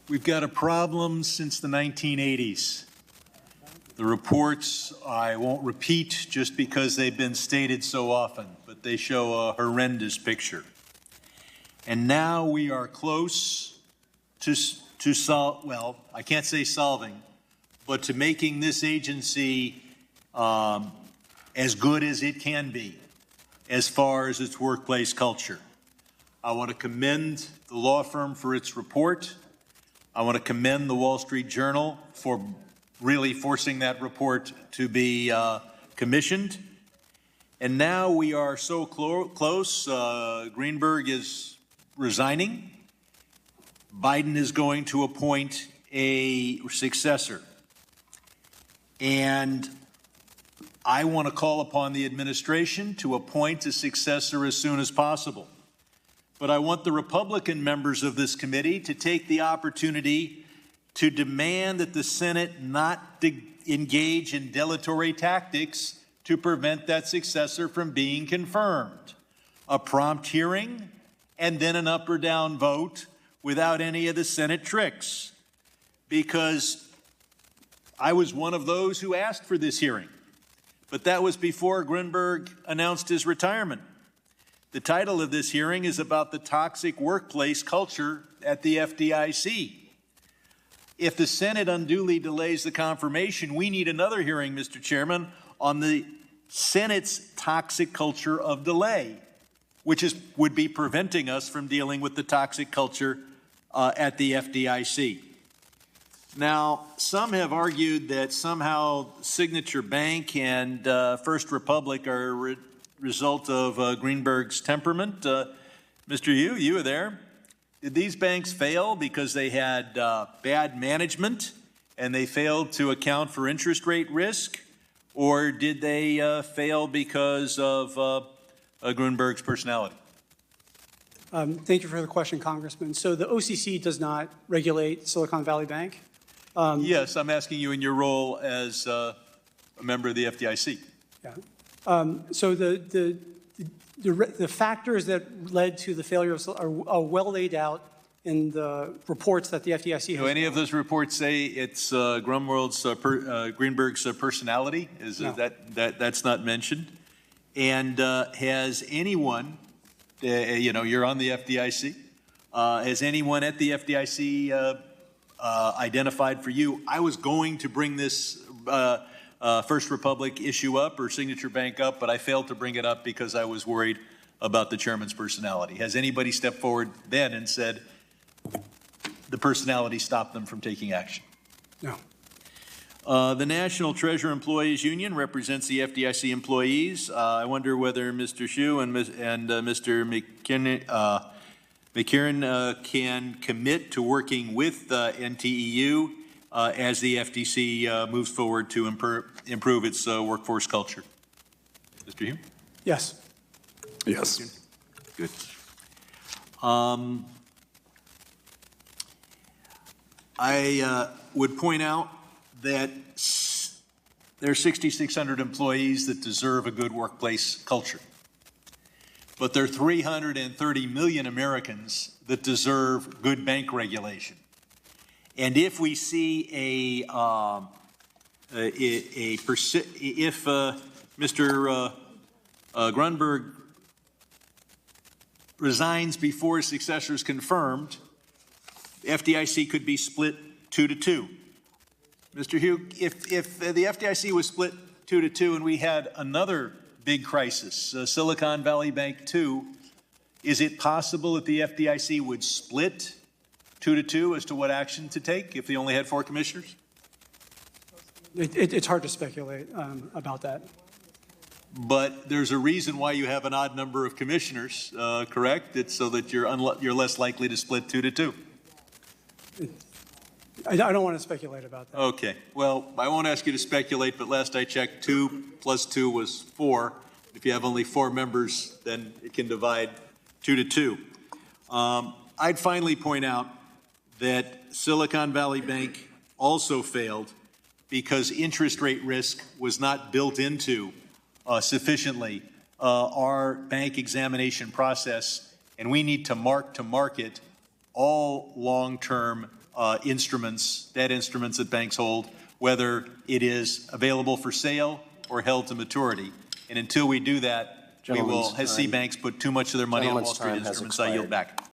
We've got a problem since the 1980s. The reports I won't repeat just because they've been stated so often, but they show a horrendous picture. And now we are close to solve, well, I can't say solving, but to making this agency as good as it can be as far as its workplace culture. I want to commend the law firm for its report. I want to commend the Wall Street Journal for really forcing that report to be commissioned. And now we are so close. Greenberg is resigning. Biden is going to appoint a successor. And I want to call upon the administration to appoint a successor as soon as possible. But I want the Republican members of this committee to take the opportunity to demand that the Senate not engage in dilatory tactics to prevent that successor from being confirmed. A prompt hearing and then an up or down vote without any of the Senate tricks. Because I was one of those who asked for this hearing, but that was before Greenberg announced his retirement. The title of this hearing is about the toxic workplace culture at the FDIC. If the Senate unduly delays the confirmation, we need another hearing, Mr. Chairman, on the Senate's toxic culture of delay, which would be preventing us from dealing with the toxic culture at the FDIC. Now, some have argued that somehow Signature Bank and First Republic are a result of Greenberg's temperament. Mr. Yu, you were there. Did these banks fail because they had bad management and they failed to account for interest rate risk? Or did they fail because of Greenberg's personality? Thank you for the question, Congressman. So the OCC does not regulate Silicon Valley Bank? Yes, I'm asking you in your role as a member of the FDIC. Yeah. So the factors that led to the failure are well laid out in the reports that the FDIC has. Do any of those reports say it's Greenberg's personality? No. That's not mentioned? And has anyone, you're on the FDIC, has anyone at the FDIC identified for you? I was going to bring this First Republic issue up or Signature Bank up, but I failed to bring it up because I was worried about the chairman's personality. Has anybody stepped forward then and said the personality stopped them from taking action? No. The National Treasurer Employees Union represents the FDIC employees. I wonder whether Mr. Hsu and Mr. McKieran can commit to working with NTEU as the FTC moves forward to improve its workforce culture. Mr. Hsu? Yes. Yes. Good. I would point out that there are 6,600 employees that deserve a good workplace culture. But there are 330 million Americans that deserve good bank regulation. And if we see if Mr. Grunberg resigns before his successor is confirmed, the FDIC could be split 2-2. Mr. Hugh, if the FDIC was split 2-2 and we had another big crisis, Silicon Valley Bank 2, is it possible that the FDIC would split 2-2 as to what action to take if they only had 4 commissioners? It's hard to speculate about that. But there's a reason why you have an odd number of commissioners, correct? It's so that you're less likely to split 2-2. I don't want to speculate about that. Okay. Well, I won't ask you to speculate, but last I checked, 2 + 2 was 4. If you have only 4 members, then it can divide 2-2. I'd finally point out that Silicon Valley Bank also failed because interest rate risk was not built into sufficiently our bank examination process, and we need to mark to market all long-term instruments, debt instruments that banks hold, whether it is available for sale or held to maturity. And until we do that, we will see banks put too much of their money on Wall Street instruments. I yield back.